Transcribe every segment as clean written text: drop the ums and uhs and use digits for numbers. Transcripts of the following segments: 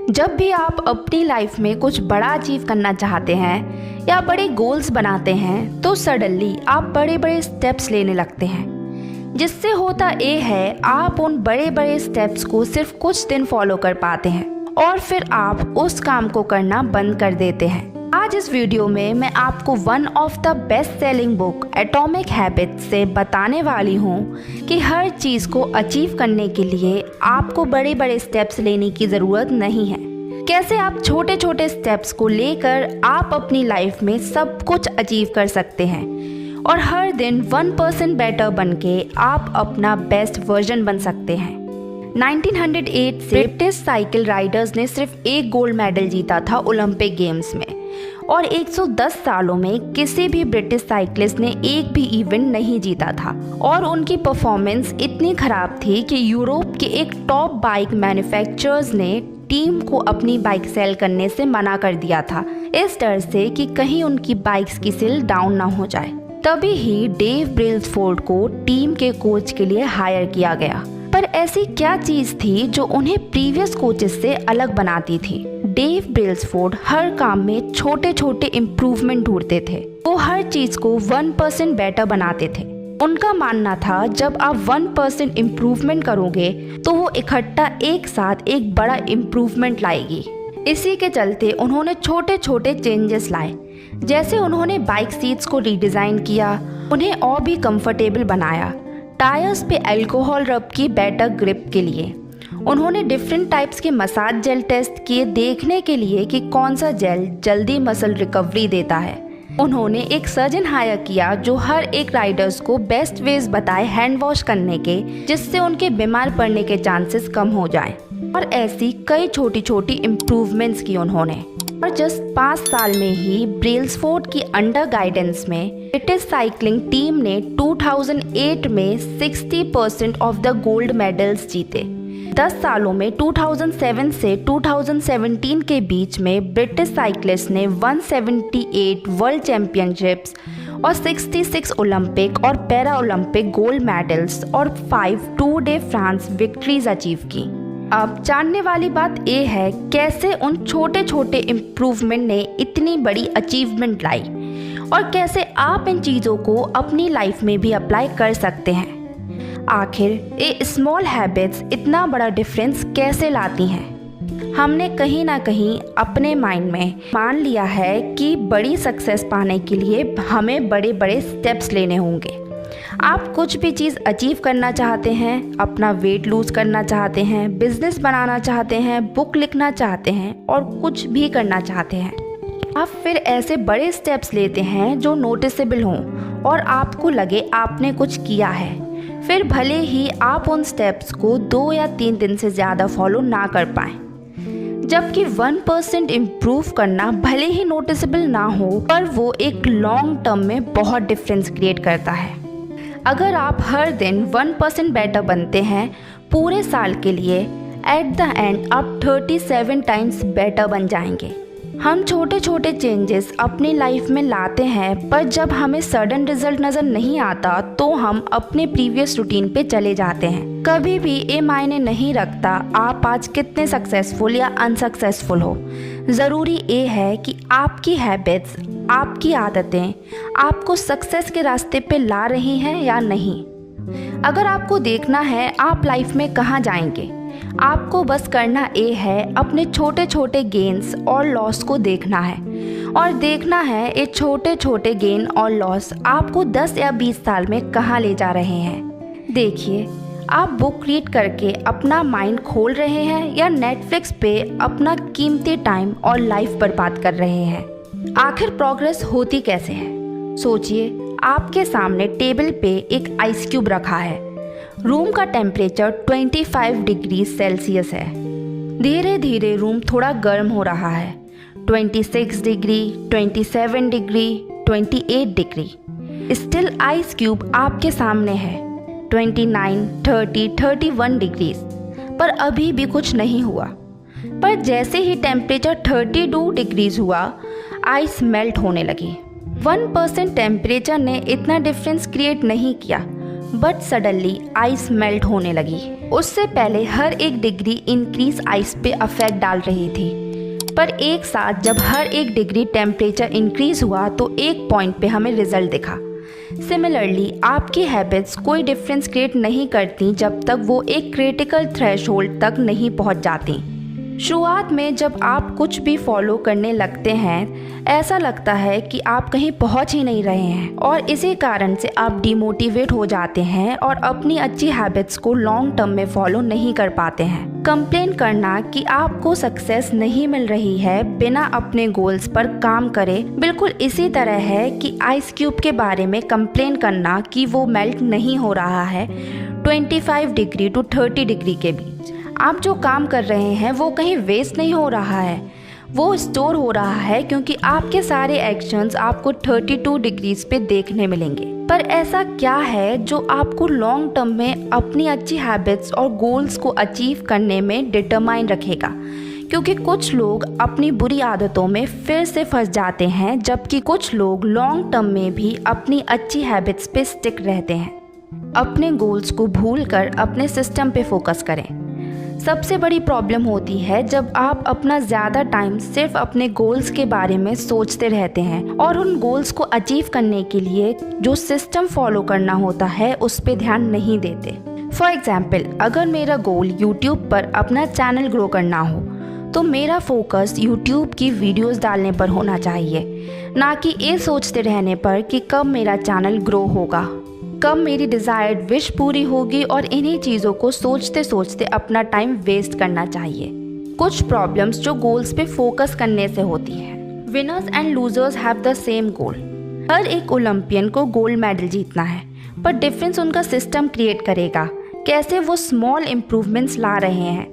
जब भी आप अपनी लाइफ में कुछ बड़ा अचीव करना चाहते हैं या बड़े गोल्स बनाते हैं तो सडनली आप बड़े बड़े स्टेप्स लेने लगते हैं। जिससे होता ये है आप उन बड़े बड़े स्टेप्स को सिर्फ कुछ दिन फॉलो कर पाते हैं और फिर आप उस काम को करना बंद कर देते हैं। आज इस वीडियो में मैं आपको one of the best selling book atomic habits से बताने वाली हूँ कि हर चीज़ को अचीव करने के लिए आपको बड़े बड़े स्टेप्स लेने की ज़रूरत नहीं है। कैसे आप छोटे छोटे स्टेप्स को लेकर आप अपनी लाइफ में सब कुछ अचीव कर सकते हैं और हर दिन 1% बेटर बन के आप अपना बेस्ट वर्जन बन सकते हैं। 1908 से ब्रिटिश साइकिल राइडर्स ने सिर्फ एक गोल्ड मेडल जीता था ओलंपिक गेम्स में और 110 सालों में किसी भी ब्रिटिश साइकिलिस्ट ने एक भी इवेंट नहीं जीता था और उनकी परफॉर्मेंस इतनी खराब थी कि यूरोप के एक टॉप बाइक मैन्युफैक्चरर्स ने टीम को अपनी बाइक सेल करने से मना कर दिया था, इस डर से कि कहीं उनकी बाइक्स की सेल डाउन ना हो जाए। तभी ही डेव ब्रेल्सफोर्ड को टीम के कोच के लिए हायर किया गया। पर ऐसी क्या चीज थी जो उन्हें प्रीवियस कोचेस से अलग बनाती थी? डेव ब्रेल्सफोर्ड हर काम में छोटे छोटे इम्प्रूवमेंट ढूंढते थे। वो हर चीज को 1% बेटर बनाते थे। उनका मानना था जब आप 1% इम्प्रूवमेंट करोगे तो वो इकट्ठा एक साथ एक बड़ा इम्प्रूवमेंट लाएगी। इसी के चलते उन्होंने छोटे छोटे चेंजेस लाए, जैसे उन्होंने बाइक सीट्स को रीडिज़ाइन किया, उन्हें और भी कंफर्टेबल बनाया, टायर्स पे अल्कोहल रब की बेटर ग्रिप के लिए। उन्होंने डिफरेंट टाइप्स के मसाज जेल टेस्ट किए देखने के लिए कि कौन सा जेल जल्दी मसल रिकवरी देता है। उन्होंने एक सर्जन हायर किया जो हर एक राइडर्स को बेस्ट वेज बताए हैंड वॉश करने के, जिससे उनके बीमार पड़ने के चांसेस कम हो जाएं। और ऐसी कई छोटी छोटी इम्प्रूवमेंट्स की उन्होंने। और जस्ट 5 साल में ही ब्रेल्सफोर्ड की अंडर गाइडेंस में ब्रिटिश साइकिलिंग टीम ने 2008 में 60% ऑफ द गोल्ड मेडल्स जीते। 10 सालों में 2007 से 2017 के बीच में ब्रिटिश साइक्लिस्ट ने 178 वर्ल्ड चैंपियनशिप्स और 66 ओलंपिक और पैरा ओलंपिक गोल्ड मेडल्स और 5 tour day France victories achieve की। अब जानने वाली बात यह है कैसे उन छोटे छोटे इम्प्रूवमेंट ने इतनी बड़ी अचीवमेंट लाई और कैसे आप इन चीज़ों को अपनी लाइफ में भी अप्लाई कर सकते हैं। आखिर ये स्मॉल हैबिट्स इतना बड़ा डिफरेंस कैसे लाती हैं? हमने कहीं ना कहीं अपने माइंड में मान लिया है कि बड़ी सक्सेस पाने के लिए हमें बड़े बड़े स्टेप्स लेने होंगे। आप कुछ भी चीज़ अचीव करना चाहते हैं, अपना वेट लूज करना चाहते हैं, बिजनेस बनाना चाहते हैं, बुक लिखना चाहते हैं और कुछ भी करना चाहते हैं, आप फिर ऐसे बड़े स्टेप्स लेते हैं जो नोटिसेबल हों और आपको लगे आपने कुछ किया है। फिर भले ही आप उन स्टेप्स को 2 या 3 दिन से ज़्यादा फॉलो ना कर पाएँ। जबकि 1% इम्प्रूव करना भले ही नोटिसेबल ना हो पर वो एक लॉन्ग टर्म में बहुत डिफरेंस क्रिएट करता है। अगर आप हर दिन 1% बेटर बनते हैं पूरे साल के लिए, एट द एंड आप 37 टाइम्स बेटर बन जाएंगे। हम छोटे छोटे चेंजेस अपनी लाइफ में लाते हैं पर जब हमें सडन रिजल्ट नज़र नहीं आता तो हम अपने प्रीवियस रूटीन पे चले जाते हैं। कभी भी ये मायने नहीं रखता आप आज कितने सक्सेसफुल या अनसक्सेसफुल हो। ज़रूरी ये है कि आपकी हैबिट्स, आपकी आदतें आपको सक्सेस के रास्ते पे ला रही हैं या नहीं। अगर आपको देखना है आप लाइफ में कहाँ जाएंगे, आपको बस करना ये है अपने छोटे छोटे गेन्स और लॉस को देखना है और देखना है ये छोटे छोटे गेन और लॉस आपको 10 या 20 साल में कहाँ ले जा रहे हैं। देखिए, आप बुक रीड करके अपना माइंड खोल रहे हैं या नेटफ्लिक्स पे अपना कीमती टाइम और लाइफ बर्बाद कर रहे हैं। आखिर प्रोग्रेस होती कैसे है? सोचिए, आपके सामने टेबल पे एक आइस क्यूब रखा है। रूम का टेम्परेचर 25 डिग्री सेल्सियस है। धीरे धीरे रूम थोड़ा गर्म हो रहा है। 26 degree, 27 degree, 28 degree. Still ice cube आपके सामने है। 29, 30, 31 डिग्रीज पर अभी भी कुछ नहीं हुआ। पर जैसे ही टेम्परेचर 32 डिग्रीज हुआ, आइस मेल्ट होने लगी। 1% टेम्परेचर ने इतना डिफरेंस क्रिएट नहीं किया, बट सडनली आइस मेल्ट होने लगी। उससे पहले हर एक डिग्री इंक्रीज आइस पे अफेक्ट डाल रही थी, पर एक साथ जब हर एक डिग्री टेम्परेचर इंक्रीज हुआ तो एक पॉइंट पे हमें रिजल्ट दिखा। सिमिलरली आपकी हैबिट्स कोई डिफरेंस क्रिएट नहीं करती जब तक वो एक क्रिटिकल थ्रेशोल्ड तक नहीं पहुंच जाती। शुरुआत में जब आप कुछ भी फॉलो करने लगते हैं ऐसा लगता है कि आप कहीं पहुंच ही नहीं रहे हैं और इसी कारण से आप डिमोटिवेट हो जाते हैं और अपनी अच्छी हैबिट्स को लॉन्ग टर्म में फॉलो नहीं कर पाते हैं। कंप्लेन करना कि आपको सक्सेस नहीं मिल रही है बिना अपने गोल्स पर काम करे बिल्कुल इसी तरह है कि आइस क्यूब के बारे में कंप्लेन करना कि वो मेल्ट नहीं हो रहा है 25 डिग्री टू 30 डिग्री के बीच। आप जो काम कर रहे हैं वो कहीं वेस्ट नहीं हो रहा है, वो स्टोर हो रहा है क्योंकि आपके सारे एक्शंस आपको 32 डिग्रीज पे देखने मिलेंगे। पर ऐसा क्या है जो आपको लॉन्ग टर्म में अपनी अच्छी हैबिट्स और गोल्स को अचीव करने में डिटरमाइन रखेगा? क्योंकि कुछ लोग अपनी बुरी आदतों में फिर से फंस जाते हैं जबकि कुछ लोग लॉन्ग टर्म में भी अपनी अच्छी हैबिट्स पे स्टिक रहते हैं। अपने गोल्स को भूलकर अपने सिस्टम पे फोकस करें। सबसे बड़ी प्रॉब्लम होती है जब आप अपना ज़्यादा टाइम सिर्फ अपने गोल्स के बारे में सोचते रहते हैं और उन गोल्स को अचीव करने के लिए जो सिस्टम फॉलो करना होता है उस पर ध्यान नहीं देते। फॉर एग्जाम्पल, अगर मेरा गोल यूट्यूब पर अपना चैनल ग्रो करना हो तो मेरा फोकस यूट्यूब की वीडियोस डालने पर होना चाहिए, ना कि ये सोचते रहने पर कि कब मेरा चैनल ग्रो होगा, कब मेरी डिज़ायर्ड विश पूरी होगी और इन्हीं चीज़ों को सोचते सोचते अपना टाइम वेस्ट करना चाहिए। कुछ प्रॉब्लम्स जो गोल्स पे फोकस करने से होती हैं। Winners and losers have the same goal. हर एक ओलंपियन को गोल्ड मेडल जीतना है, पर डिफरेंस उनका सिस्टम क्रिएट करेगा। कैसे वो स्मॉल इम्प्रूवमेंट्स ला रहे हैं,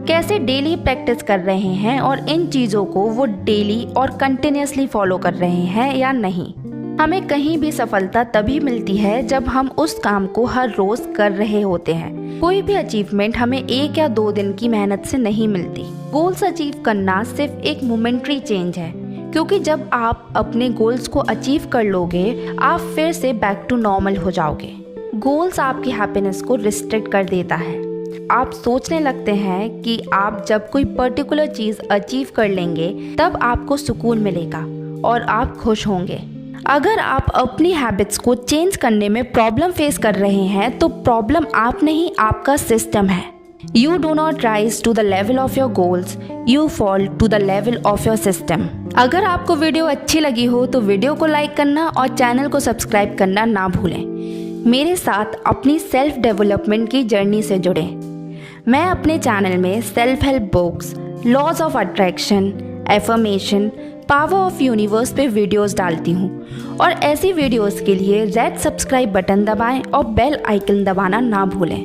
कैसे डेली प्रैक्टिस कर रहे हैं और इन चीज़ों को वो डेली और कंटिन्यूसली फॉलो कर रहे हैं या नहीं। हमें कहीं भी सफलता तभी मिलती है जब हम उस काम को हर रोज कर रहे होते हैं। कोई भी अचीवमेंट हमें 1 या 2 दिन की मेहनत से नहीं मिलती। गोल्स अचीव करना सिर्फ एक मोमेंट्री चेंज है, क्योंकि जब आप अपने गोल्स को अचीव कर लोगे आप फिर से बैक टू नॉर्मल हो जाओगे। गोल्स आपकी हैप्पीनेस को रिस्ट्रिक्ट कर देता है। आप सोचने लगते हैं कि आप जब कोई पर्टिकुलर चीज़ अचीव कर लेंगे तब आपको सुकून मिलेगा और आप खुश होंगे। अगर आप अपनी हैबिट्स को चेंज करने में प्रॉब्लम फेस कर रहे हैं तो प्रॉब्लम आप नहीं, आपका सिस्टम है। You do not rise to the level of your goals, you fall to the level of your system. अगर आपको वीडियो अच्छी लगी हो तो वीडियो को लाइक करना और चैनल को सब्सक्राइब करना ना भूलें। मेरे साथ अपनी सेल्फ डेवलपमेंट की जर्नी से जुड़ें। मैं अपने चैनल में self help books, laws of attraction, affirmation, power of universe पे वीडियोस डालती हूँ और ऐसी वीडियोस के लिए रेड सब्सक्राइब बटन दबाएं और बेल आइकन दबाना ना भूलें।